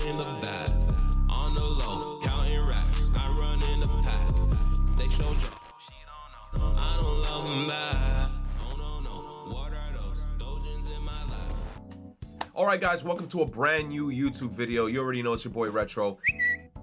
in the back, on the low, counting racks. I run in the pack. They show Joe, she don't know. I don't love them back. Oh no no, what are those? Dojins in my lap. Alright guys, welcome to a brand new YouTube video. You already know it's your boy Retro.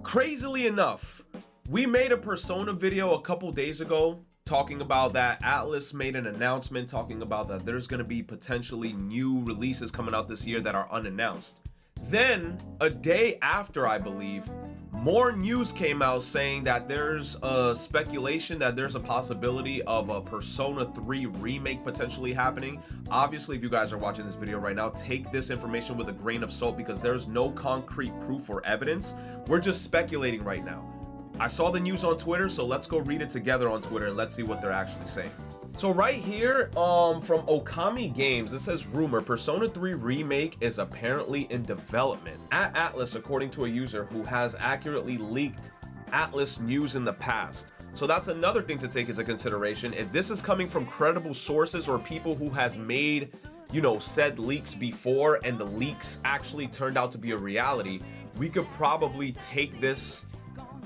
Crazily enough, we made a Persona video a couple days ago talking about that Atlus made an announcement talking about that there's going to be potentially new releases coming out this year that are unannounced. Then, a day after, I believe, more news came out saying that there's a speculation that there's a possibility of a Persona 3 remake potentially happening. Obviously, if you guys are watching this video right now, take this information with a grain of salt because there's no concrete proof or evidence. We're just speculating right now. I saw the news on Twitter, so let's go read it together on Twitter and let's see what they're actually saying. So right here, from Okami Games, it says rumor Persona 3 remake is apparently in development at Atlus, according to a user who has accurately leaked Atlus news in the past. So that's another thing to take into consideration. If this is coming from credible sources or people who has made, you know, said leaks before and the leaks actually turned out to be a reality, we could probably take this,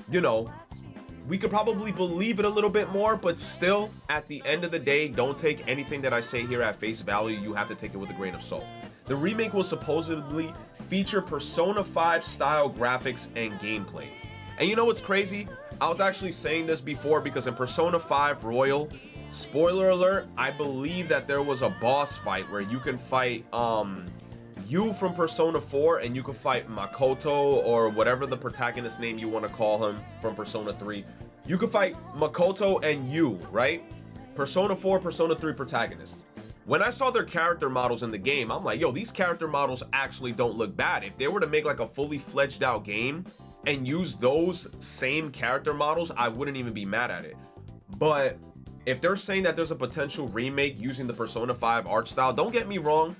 you know, we could probably believe it a little bit more, but still, at the end of the day, don't take anything that I say here at face value. You have to take it with a grain of salt. The remake will supposedly feature Persona 5 style graphics and gameplay. And you know what's crazy? I was actually saying this before because in Persona 5 Royal, spoiler alert, I believe that there was a boss fight where you can fight you from Persona 4 and you can fight Makoto or whatever the protagonist name you want to call him from Persona 3. You can fight Makoto and you, right? Persona 4, Persona 3 protagonist. When I saw their character models in the game, I'm like, yo, these character models actually don't look bad. If they were to make like a fully fledged out game and use those same character models, I wouldn't even be mad at it. But if they're saying that there's a potential remake using the Persona 5 art style, don't get me wrong.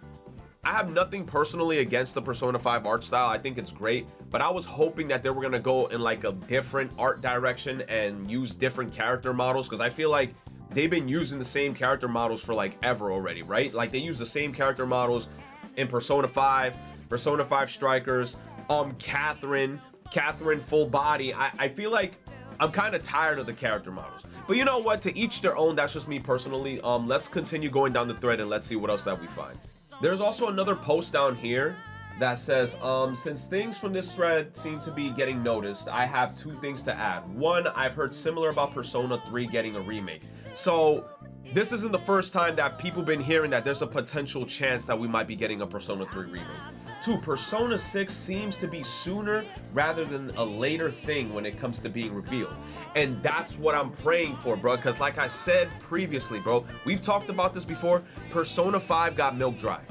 I have nothing personally against the Persona 5 art style. I think it's great, but I was hoping that they were gonna go in like a different art direction and use different character models, because I feel like they've been using the same character models for like ever already, right? Like they use the same character models in Persona 5, Persona 5 Strikers, Catherine full body. I feel like I'm kind of tired of the character models. But you know what? To each their own. That's just me personally. Let's continue going down the thread and let's see what else that we find. There's also another post down here that says, since things from this thread seem to be getting noticed, I have two things to add. One, I've heard similar about Persona 3 getting a remake. So this isn't the first time that people been hearing that there's a potential chance that we might be getting a Persona 3 remake. Two, Persona 6 seems to be sooner rather than a later thing when it comes to being revealed. And that's what I'm praying for, bro. Because like I said previously, bro, we've talked about this before. Persona 5 got milk dry.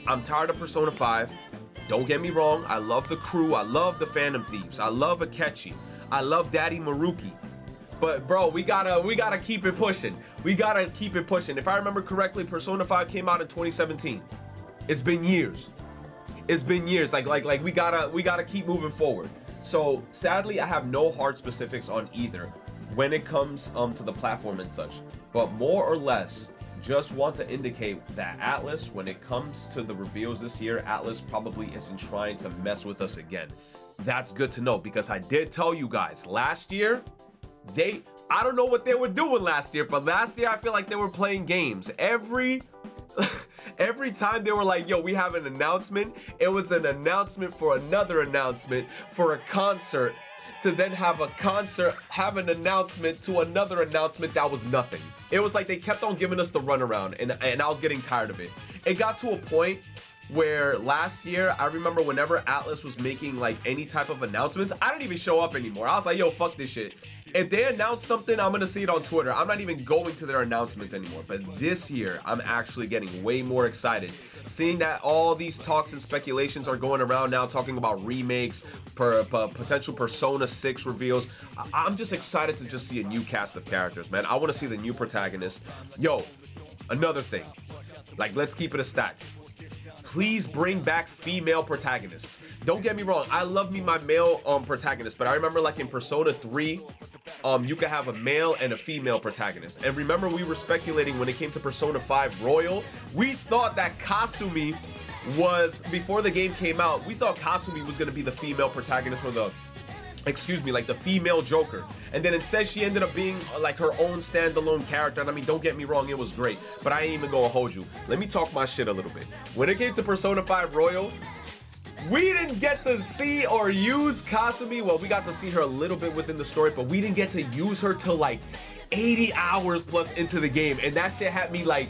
I'm tired of Persona 5. Don't get me wrong. I love the crew. I love the Phantom Thieves. I love Akechi. I love Daddy Maruki. But bro, we gotta keep it pushing. We gotta keep it pushing. If I remember correctly, Persona 5 came out in 2017. It's been years. It's been years. Like we gotta keep moving forward. So sadly, I have no hard specifics on either when it comes to the platform and such. But more or less, just want to indicate that Atlus, when it comes to the reveals this year, Atlus probably isn't trying to mess with us again. That's good to know, because I did tell you guys last year, I don't know what they were doing last year, but last year I feel like they were playing games. Every time they were like, yo, we have an announcement, it was an announcement for another announcement for a concert, to then have a concert, have an announcement to another announcement that was nothing. It was like they kept on giving us the runaround, and I was getting tired of it. It got to a point where last year, I remember whenever Atlus was making like any type of announcements, I didn't even show up anymore. I was like, yo, fuck this shit. If they announce something, I'm gonna see it on Twitter. I'm not even going to their announcements anymore. But this year, I'm actually getting way more excited. Seeing that all these talks and speculations are going around now, talking about remakes, potential Persona 6 reveals. I'm just excited to just see a new cast of characters, man. I want to see the new protagonist. Yo, another thing. Like, let's keep it a stack. Please bring back female protagonists. Don't get me wrong, I love me my male protagonist, but I remember like in Persona 3, you could have a male and a female protagonist. And remember, we were speculating when it came to Persona 5 Royal, we thought that Kasumi was before the game came out, we thought Kasumi was gonna be the female protagonist or the, excuse me, like the female Joker. And then instead she ended up being like her own standalone character. And I mean, don't get me wrong, it was great, but I ain't even gonna hold you. Let me talk my shit a little bit. When it came to Persona 5 Royal, we didn't get to see or use Kasumi. Well, we got to see her a little bit within the story, but we didn't get to use her till like 80 hours plus into the game. And that shit had me like,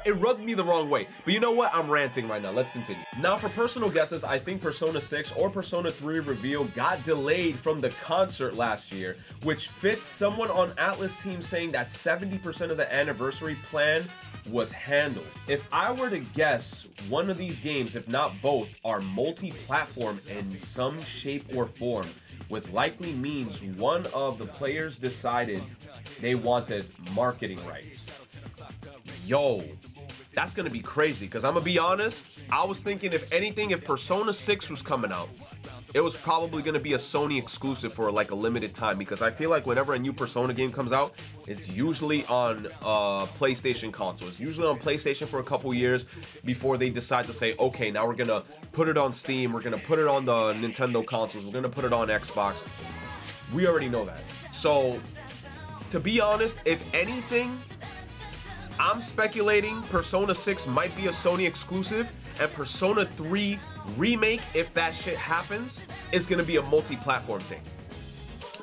it rubbed me the wrong way. But you know what? I'm ranting right now. Let's continue. Now, for personal guesses, I think Persona 6 or Persona 3 reveal got delayed from the concert last year, which fits someone on Atlas team saying that 70% of the anniversary plan was handled. If I were to guess, one of these games, if not both, are multi-platform in some shape or form, with likely means one of the players decided they wanted marketing rights. Yo, that's gonna be crazy, because I'm gonna be honest, I was thinking if anything, if Persona 6 was coming out, it was probably gonna be a Sony exclusive for like a limited time, because I feel like whenever a new Persona game comes out, it's usually on PlayStation console. It's usually on PlayStation for a couple years before they decide to say, okay, now we're gonna put it on Steam, we're gonna put it on the Nintendo consoles, we're gonna put it on Xbox. We already know that. So, to be honest, if anything, I'm speculating Persona 6 might be a Sony exclusive, and Persona 3 Remake, if that shit happens, is gonna be a multi-platform thing.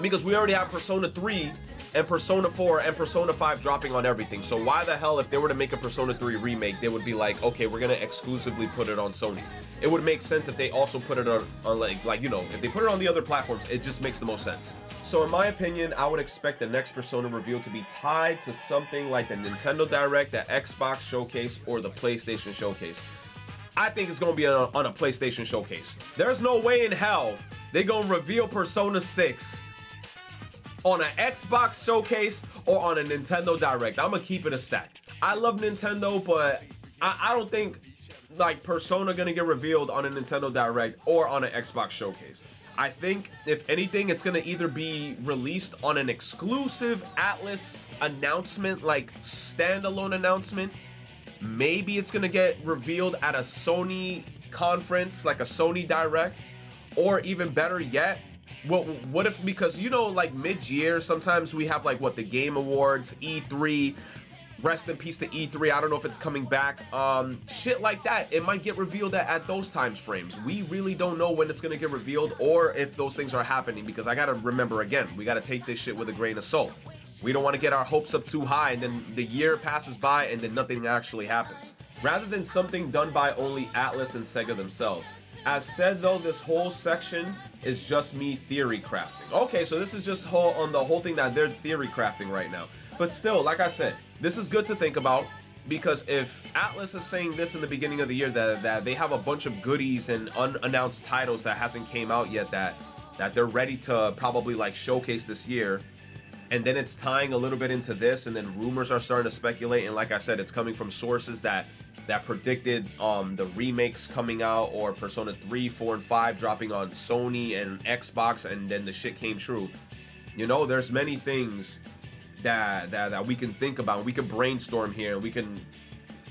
Because we already have Persona 3 and Persona 4 and Persona 5 dropping on everything. So why the hell, if they were to make a Persona 3 Remake, they would be like, okay, we're gonna exclusively put it on Sony. It would make sense if they also put it on like you know, if they put it on the other platforms, it just makes the most sense. So in my opinion, I would expect the next Persona reveal to be tied to something like the Nintendo Direct, the Xbox Showcase, or the PlayStation Showcase. I think it's gonna be on a PlayStation Showcase. There's no way in hell they're gonna reveal Persona 6 on an Xbox Showcase or on a Nintendo Direct. I'm gonna keep it a stack. I love Nintendo, but I don't think like Persona gonna get revealed on a Nintendo Direct or on an Xbox Showcase. I think, if anything, it's gonna either be released on an exclusive Atlas announcement, like standalone announcement. Maybe it's gonna get revealed at a Sony conference, like a Sony Direct, or even better yet, what if, because you know, like mid-year, sometimes we have like what, the Game Awards, E3, rest in peace to E3, I don't know if it's coming back, shit like that, it might get revealed at those times frames. We really don't know when it's gonna get revealed or if those things are happening, because I gotta remember again, we gotta take this shit with a grain of salt. We don't want to get our hopes up too high and then the year passes by and then nothing actually happens. Rather than something done by only Atlas and Sega themselves. As said though, this whole section is just me theory crafting. Okay, so this is just on the whole thing that they're theory crafting right now. But still, like I said, this is good to think about, because if Atlas is saying this in the beginning of the year, that they have a bunch of goodies and unannounced titles that hasn't came out yet that they're ready to probably like showcase this year, and then it's tying a little bit into this, and then rumors are starting to speculate, and like I said, it's coming from sources that predicted the remakes coming out, or Persona 3, 4, and 5 dropping on Sony and Xbox, and then the shit came true. You know, there's many things that we can think about, we can brainstorm here, and we can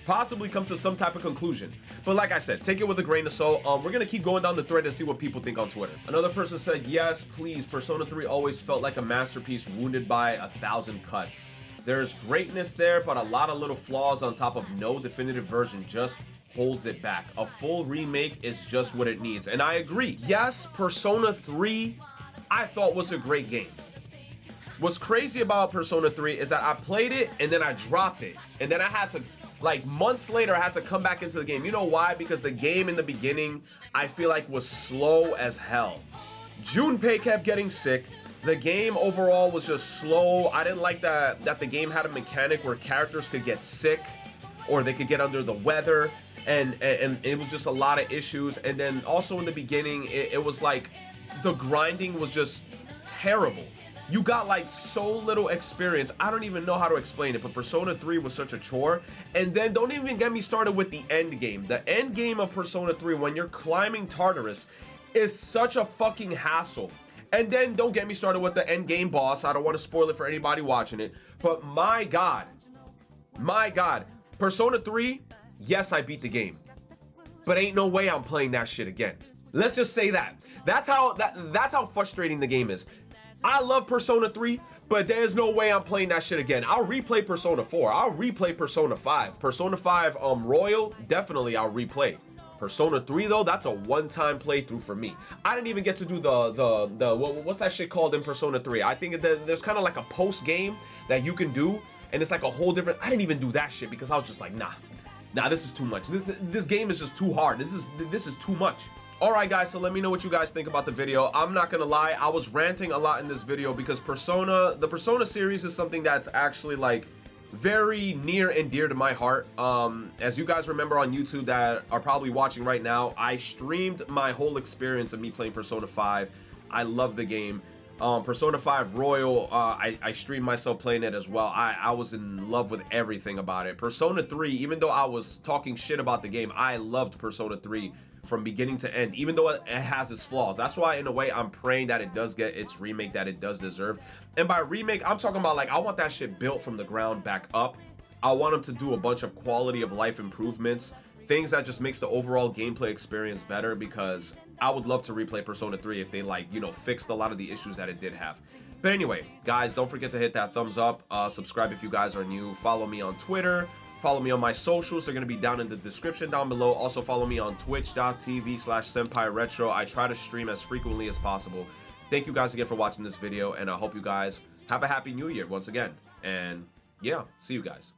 possibly come to some type of conclusion. But like I said, take it with a grain of salt. We're gonna keep going down the thread and see what people think on Twitter. Another person said, yes, please, Persona 3 always felt like a masterpiece wounded by 1,000 cuts. There's greatness there, but a lot of little flaws on top of no definitive version just holds it back. A full remake is just what it needs, and I agree. Yes, Persona 3 I thought was a great game. What's crazy about Persona 3 is that I played it and then I dropped it, and then I had to, like months later, I had to come back into the game. You know why? Because the game in the beginning, I feel like was slow as hell. Junpei kept getting sick. The game overall was just slow. I didn't like that the game had a mechanic where characters could get sick or they could get under the weather, and it was just a lot of issues. And then also in the beginning, it was like the grinding was just terrible. You got like so little experience. I don't even know how to explain it, but Persona 3 was such a chore. And then don't even get me started with the end game. The end game of Persona 3, when you're climbing Tartarus, is such a fucking hassle. And then don't get me started with the end game boss. I don't want to spoil it for anybody watching it, but my God, Persona 3, yes, I beat the game. but ain't no way I'm playing that shit again. Let's just say that. That's how frustrating the game is. I love Persona 3, but there's no way I'm playing that shit again. I'll replay Persona 4. I'll replay Persona 5. Persona 5 Royal, definitely I'll replay. Persona 3 though, that's a one-time playthrough for me. I didn't even get to do the what's that shit called in Persona 3? I think that there's kind of like a post game that you can do, and it's like a whole different. I didn't even do that shit because I was just like, nah, this is too much. This game is just too hard. This is too much. All right, guys, so let me know what you guys think about the video. I'm not gonna lie, I was ranting a lot in this video because the Persona series is something that's actually like very near and dear to my heart. As you guys remember on YouTube that are probably watching right now, I streamed my whole experience of me playing Persona 5. I love the game. Persona 5 Royal, I streamed myself playing it as well. I was in love with everything about it. Persona 3, even though I was talking shit about the game, I loved Persona 3 from beginning to end, even though it has its flaws. That's why, in a way, I'm praying that it does get its remake that it does deserve. And by remake, I'm talking about, like, I want that shit built from the ground back up. I want them to do a bunch of quality of life improvements, things that just makes the overall gameplay experience better, because I would love to replay Persona 3 if they, like, you know, fixed a lot of the issues that it did have. But anyway, guys, don't forget to hit that thumbs up, subscribe if you guys are new, follow me on Twitter, follow me on my socials. They're going to be down in the description down below. Also follow me on twitch.tv/senpairetro. I try to stream as frequently as possible. Thank you guys again for watching this video, and I hope you guys have a happy new year once again. And yeah, see you guys.